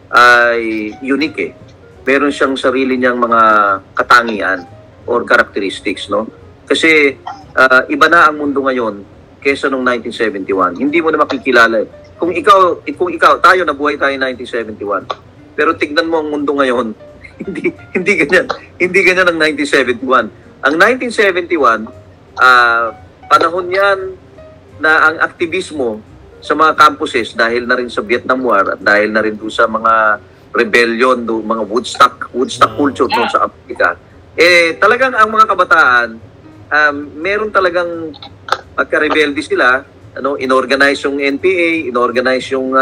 ay unique Meron siyang sarili niyang mga katangian or characteristics, no? Kasi iba na ang mundo ngayon kaysa noong 1971. Hindi mo na makikilala. Kung ikaw, tayo nabuhay tayo 1971. Pero tignan mo ang mundo ngayon, hindi ganyan. Hindi ganyan ang 1971. Ang 1971, panahon yan na ang aktivismo sa mga campuses dahil na rin sa Vietnam War at dahil na rin doon sa mga rebellion, mga Woodstock culture doon sa Amerika. Talagang ang mga kabataan, meron talagang pagka-rebelde sila, inorganize yung NPA, inorganize yung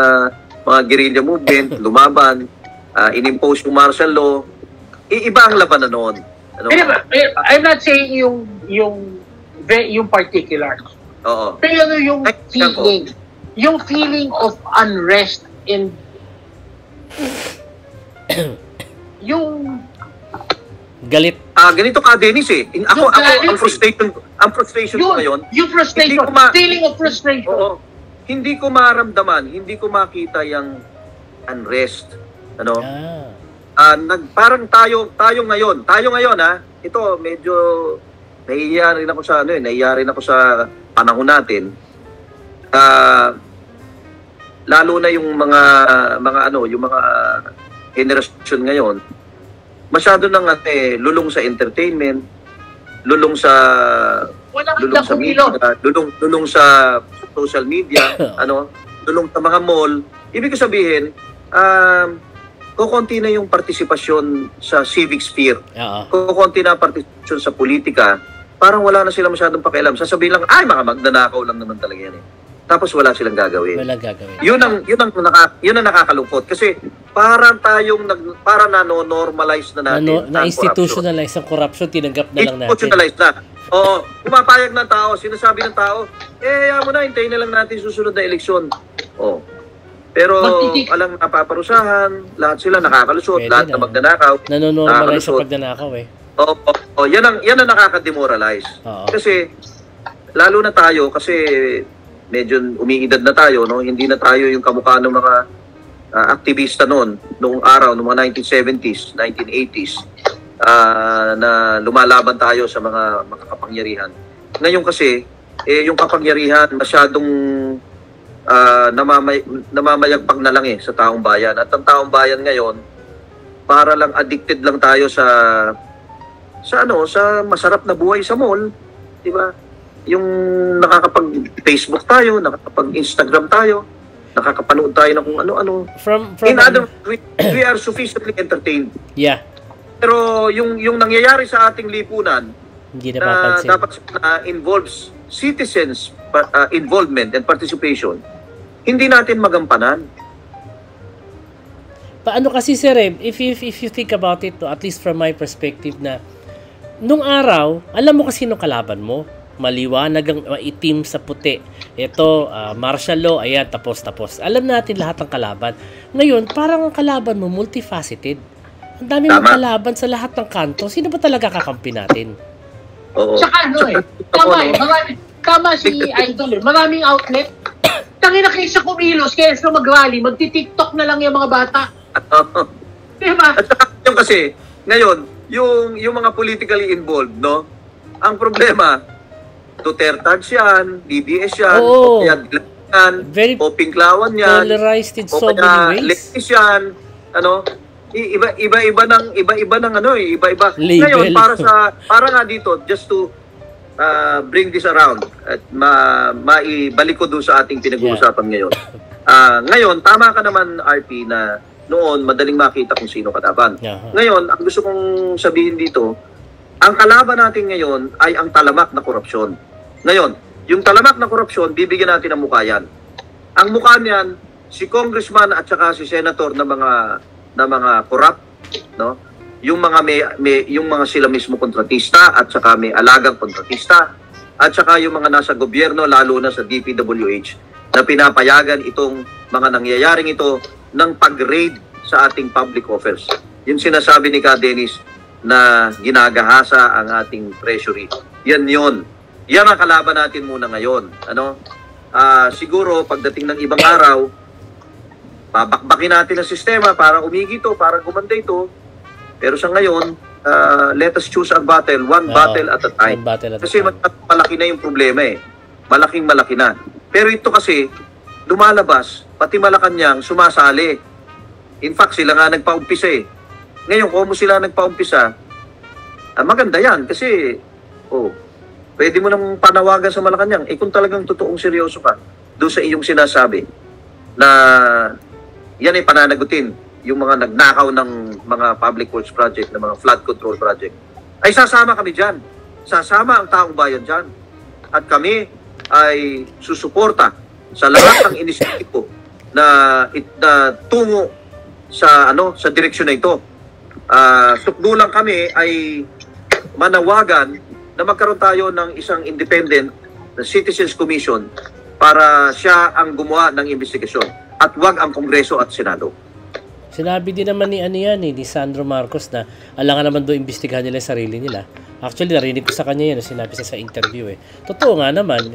mga guerrilla movement, lumaban, inimpose yung martial law. Iba ang labanan noon. I'm not saying yung particular. Oo. Pero yung feeling of unrest and yung Galit. Ganito ka, Dennis eh. Ako, ang frustration ko ngayon. Yung frustration, feeling of frustration. Oo. Hindi ko maramdaman, hindi ko makita yung unrest. Ano? Parang tayo ngayon ito medyo nahihiya rin ako sa panahon natin. Lalo na yung mga generasyon ngayon, masyado nang lulong sa entertainment, lulong sa media, lulong sa social media, lulong sa mga mall. Ibig sabihin, kukunti na yung partisipasyon sa civic sphere. Kukunti na partisipasyon sa politika. Parang wala na sila masyadong pakialam. Sasabihin lang, ay, mga magnanakaw lang naman talaga yan eh. Tapos wala silang gagawin. Yun ang nakakalungkot kasi parang nano-normalize na natin na-institutionalize ang corruption, tinanggap na lang natin. Institutionalize na. Oo, pumapayag ng tao, sinasabi ng tao, mo na, hintayin na lang natin susunod na eleksyon. Pero alang napaparusahan, lahat sila nakakalusot, lahat na magnanakaw. Nanonormalize sa pagnanakaw eh. Yan ang nakaka-demoralize. Kasi lalo na tayo kasi medyo umiidad na tayo, no? Hindi na tayo yung kamukha ng mga aktivista noong araw, noong mga 1970s, 1980s, na lumalaban tayo sa mga kapangyarihan. Ngayon kasi, yung kapangyarihan masyadong namamayagpag na lang sa taong bayan. At ang taong bayan ngayon, para lang addicted lang tayo sa masarap na buhay sa mall, di ba? Yung nakakapag-Facebook tayo, nakakapag-Instagram tayo, nakakapanood tayo ng kung ano-ano. In other words, we are sufficiently entertained. Yeah. Pero yung nangyayari sa ating lipunan, hindi na dapat involves citizens involvement and participation, hindi natin magampanan. Paano kasi, sir, if you think about it, at least from my perspective, na nung araw, alam mo kasi nung kalaban mo, maliwanag ang itim sa puti. Ito, martial law, ayan, tapos. Alam natin lahat ng kalaban. Ngayon, parang ang kalaban mo, multifaceted. Ang dami mong kalaban sa lahat ng kanto. Sino ba talaga kakampi natin? Oo. Tsaka tama si Idol. Maraming outlet. Tangina kaysa kumilos, kaysa mag-rally, magti-TikTok na lang yung mga bata. Diba? At saka yung kasi, ngayon, yung mga politically involved, no? Ang problema, Duterte yan, DDS yan, o kaya Dilan yan, o Pinklawan yan, polarized in so o kaya many ways. Letis yan, iba-iba ng iba-iba. Label. Ngayon, para nga dito, just to bring this around at maibalik ko doon sa ating pinag-uusapan ngayon. Ngayon, tama ka naman, RP, na noon, madaling makita kung sino kalaban. Ngayon, ang gusto kong sabihin dito, ang kalaban natin ngayon ay ang talamak na korupsyon. Ngayon, yung talamak na korupsyon, bibigyan natin ng mukha yan. Ang mukha niyan, si congressman at saka si senator na mga corrupt, no? Yung mga sila mismo kontratista at saka may alagang kontratista at saka yung mga nasa gobyerno, lalo na sa DPWH, na pinapayagan itong mga nangyayaring ito ng pag-raid sa ating public offers. Yung sinasabi ni Ka Dennis na ginagahasa ang ating treasury. Yan yun. Yan ang kalaban natin muna ngayon. Siguro pagdating ng ibang araw, babakbakin natin ang sistema para umigi ito, para gumanda ito. Pero sa ngayon, let us choose our battle, one battle at a time. Kasi malaki na yung problema eh. Malaki na. Pero ito kasi, lumalabas, pati Malacanang sumasali. In fact, sila nga nagpaumpisa eh. Ngayon, kung sila nagpaumpisa, maganda yan kasi pwede mo nang panawagan sa Malacanang. Kung talagang totoong seryoso ka doon sa iyong sinasabi na yan ay pananagutin yung mga nagnakaw ng mga public works project, ng mga flood control project, ay sasama kami dyan. Sasama ang taong bayan dyan. At kami ay susuporta sa lahat ng inisyatibo na tungo sa direksyon na ito. Sukdulang kami ay manawagan na magkaroon tayo ng isang independent Citizens Commission para siya ang gumawa ng investigasyon at wag ang Kongreso at Senado. Sinabi din naman ni Sandro Marcos na alangan naman doon imbestigahan nila yung sarili nila. Actually, narinig ko sa kanya yan, sinabi sa interview eh. Totoo nga naman,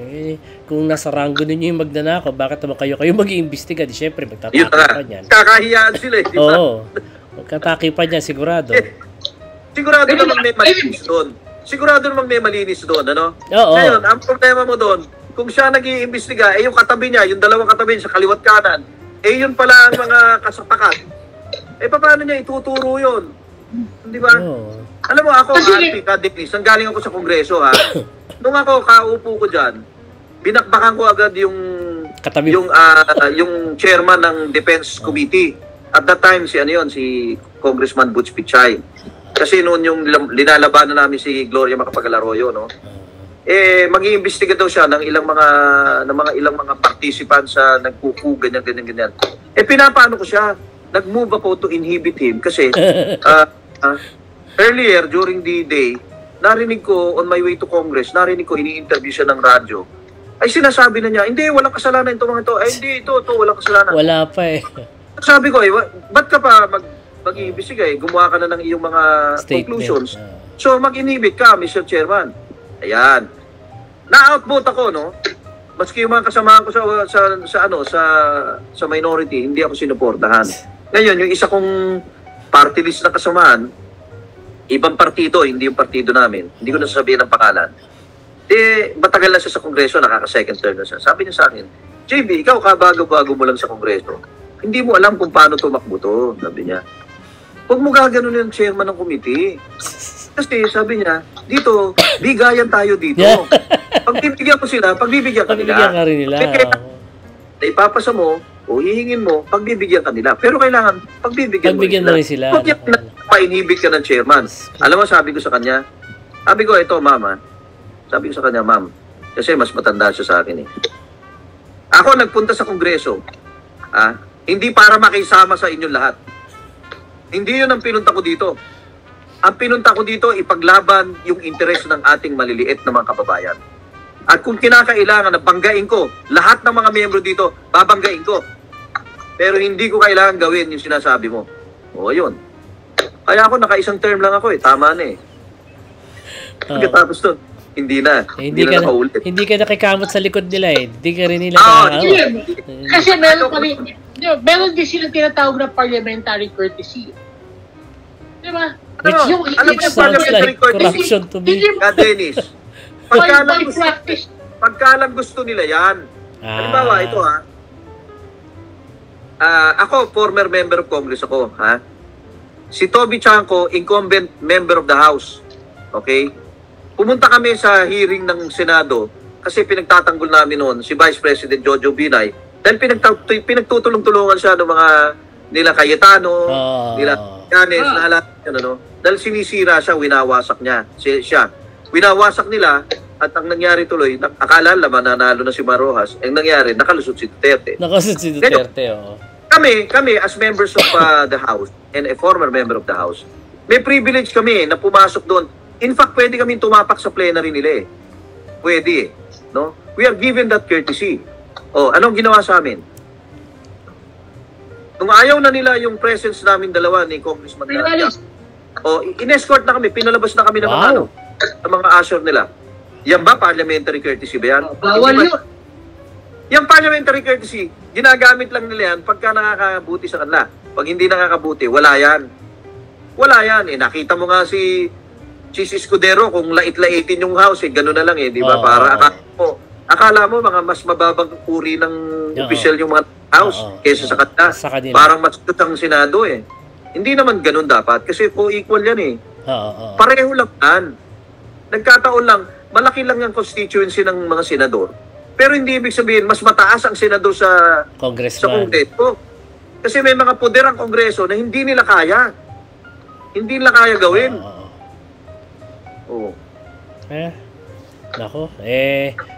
kung nasa ranggo ninyo yung magnanakaw, bakit naman kayo mag-iimbestiga? Di syempre, magtataki pa niyan. Kakahiyaan sila eh, di ba? Oo, magtataki pa niyan, sigurado. Sigurado namang may malinis doon. Sigurado namang may malinis doon, ano? Oo. Ngayon, ang problema mo doon, kung siya nag-iimbestiga, yung katabi niya, yung dalawang katabi niya sa kaliwat kanan, yun pala ang mga kasapakat. Paano niya ituturo yun? Di ba? Oo. Alam mo, ako, Dennis, galing ako sa Kongreso, ha? Nung ako, kaupo ko dyan, binakbakan ko agad yung chairman ng Defense Committee. At that time, si Congressman Butch Pichay. Kasi noon yung linalabanan namin si Gloria Macapagal-Arroyo, no? Mag-iimbestiga daw siya ng ilang mga participants sa nagkuku, ganyan. Pinapaano ko siya? Nag-move ako to inhibit him kasi earlier during the day, narinig ko on my way to Congress, narinig ko ini-interview siya ng radyo. Ay sinasabi na niya, hindi, walang kasalanan itong mga ito. Ay hindi, ito, walang kasalanan. Wala pa eh. Sabi ko, ba't ka pa mag-iimbestiga eh? Gumawa ka na ng iyong mga conclusions. So mag-inhibit ka, Mr. Chairman. Ayan. Na-outvote ako, no? Maski yung mga kasamahan ko sa minority, hindi ako sinuportahan. Ngayon, yung isa kong party list na kasamahan, ibang partido, hindi yung partido namin. Hindi ko nasasabihin ang pangalan. Matagal na siya sa Kongreso, nakaka-second term na siya. Sabi niya sa akin, JB, ikaw kabago-bago mo lang sa Kongreso. Hindi mo alam kung paano tumakbo to, sabi niya. Huwag mo gaganon yung chairman ng committee. Kasi sabi niya, dito, bigayan tayo dito. Pagbibigyan ko sila, pagbibigyan ka nila. Pagbibigyan ka rin nila. Na ipapasa mo, o hihingin mo, pagbibigyan ka nila. Pero kailangan, pagbibigyan mo rin sila. Huwag yan ma-inhibit ka ng chairman. Alam mo, sabi ko sa kanya, ito, mama, sabi ko sa kanya, ma'am, kasi mas matanda siya sa akin eh. Ako nagpunta sa Kongreso, hindi para makisama sa inyong lahat. Hindi yun ang pinunta ko dito. Ang pinunta ko dito, ipaglaban yung interes ng ating maliliit na mga kababayan. At kung kinakailangan na banggain ko, lahat ng mga miyembro dito, babanggain ko. Pero hindi ko kailangan gawin yung sinasabi mo. O, yun. Kaya ako, naka-isang term lang ako eh. Tama na eh. Pagkatapos to, hindi na. Hindi na nakaulit. Hindi ka nakikamot sa likod nila eh. Hindi ka rin nila kasi meron din silang tinatawag na parliamentary courtesy. Diba? Which sounds like corruption to me. Dennis, pagkalang gusto nila yan. Halimbawa, ito ako, former member of Congress ako, Si Toby Chanco, incumbent member of the House. Okay? Pumunta kami sa hearing ng Senado kasi pinagtatanggol namin noon si Vice President Jojo Binay. Dahil pinagtutulong-tulungan siya ng mga nila Cayetano, nila Yanes, dahil sinisira siya, winawasak niya. Siya. Winawasak nila at ang nangyari tuloy, akala mananalo na si Marojas. Ang nangyari, nakalusot si Duterte. Kami as members of the House and a former member of the House, may privilege kami na pumasok doon. In fact, pwede kami tumapak sa plenary nila eh. Pwede eh. No? We are given that courtesy. Anong ginawa sa amin? Nung ayaw na nila yung presence namin dalawa ni Congressman Nadia, in-escort na kami, pinalabas na kami ng mga usher nila. Yan ba parliamentary courtesy ba yan? Bawal yun. Yung parliamentary courtesy, ginagamit lang nila yan pagka nakakabuti sa kanila. Pag hindi nakakabuti, wala yan. Wala yan. Nakita mo nga si Escudero, kung lait-laitin yung house, gano'n na lang di ba? Para akala mo mga mas mababang uri ng official yung mga house kaysa sa kanila. Parang mas tutang Senado eh. Hindi naman gano'n dapat kasi co-equal yan eh. Pareho lang yan. Nagkataon lang, malaki lang yung constituency ng mga senador. Pero hindi ibig sabihin, mas mataas ang senador sa Kongreso. Kasi may mga poder ang Kongreso na hindi nila kaya. Hindi nila kaya gawin.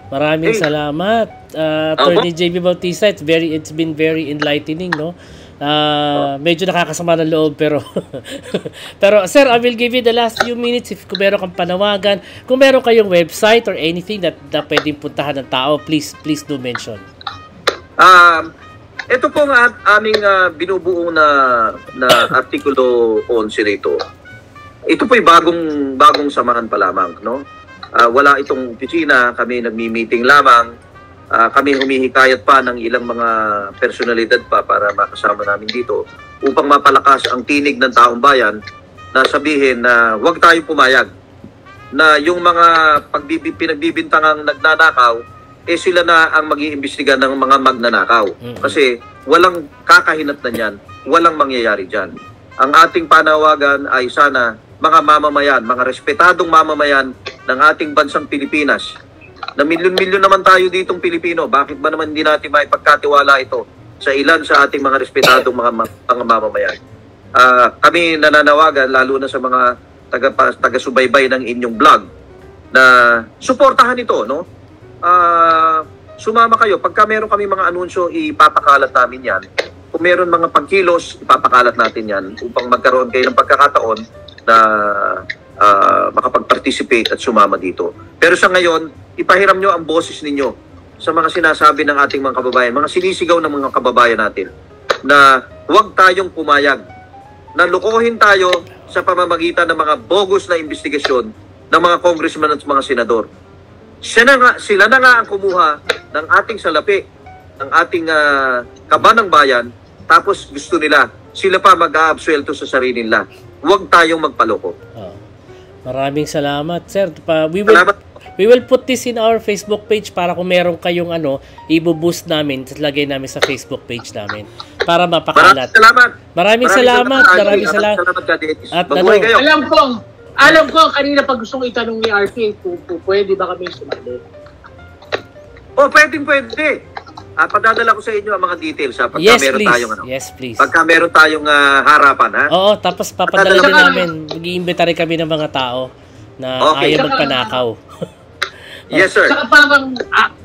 Maraming salamat. Attorney JB Bautista, it's been very enlightening, no? Medyo nakakasama ng loob pero sir, I will give you the last few minutes if kung meron kang panawagan, kung meron kayong website or anything that pwedeng puntahan ng tao, please do mention. Ito pong aming binubuong na Artikulo 11 rito. Ito po'y bagong samahan pa lamang, no? Wala itong opisina, kami nagmi-meeting lamang. Kami humihikayat pa ng ilang mga personalidad pa para makasama namin dito upang mapalakas ang tinig ng taong bayan na sabihin na huwag tayong pumayag na yung mga pinagbibintangang nagnanakaw sila na ang mag-iimbestiga ng mga magnanakaw. Kasi walang kakahinat na niyan, walang mangyayari dyan. Ang ating panawagan ay sana mga mamamayan, mga respetadong mamamayan ng ating bansang Pilipinas, na milyon-milyon naman tayo ditong Pilipino, bakit ba naman hindi natin maipagkatiwala ito sa ilan sa ating mga respetadong mga mamamayan? Kami nananawagan, lalo na sa mga taga-subaybay ng inyong vlog, na suportahan ito, no? Sumama kayo. Pagka meron kami mga anunsyo, ipapakalat namin yan. Kung meron mga pagkilos, ipapakalat natin yan upang magkaroon kayo ng pagkakataon na makapag-participate at sumama dito. Pero sa ngayon, ipahiram nyo ang boses ninyo sa mga sinasabi ng ating mga kababayan, mga sinisigaw ng mga kababayan natin, na huwag tayong pumayag, na lukohin tayo sa pamamagitan ng mga bogus na investigasyon ng mga congressman at mga senador. Sila na nga ang kumuha ng ating salapi, ng ating kaba ng bayan, tapos gusto nila, sila pa mag-aabsuelto sa sarili nila. Huwag tayong magpaloko. Maraming salamat, sir. Salamat. We will put this in our Facebook page para kung meron kayong i-boost namin, lagay namin sa Facebook page namin para mapakalat. Maraming salamat. At alam ko, kanina pag gustong itanong ni RP, pwede ba kami sumali? Pwede. Padadala ko sa inyo ang mga details pagka meron tayong Yes, please. Pagka meron tayong harapan, ha? Oo, tapos papadala din namin. Mag-iimbita rin kami ng mga tao na ayaw magpanakaw. Yes, sir. Saka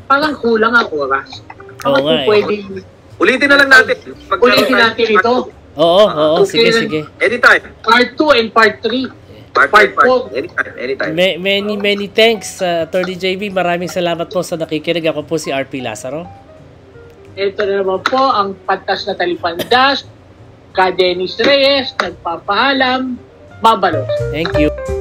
parang kulang ang oras. Oo nga. Ulitin na lang natin. Ulitin natin ito. Oo. Sige. Anytime. Part 2 and part 3. Part 4. Anytime. Many thanks, Attorney JV. Maraming salamat po sa nakikinig. Ako po si RP Lazaro. Ito na naman po ang Pantas na Talipandas. Ka Dennis Reyes, nagpapaalam. Babalos. Thank you.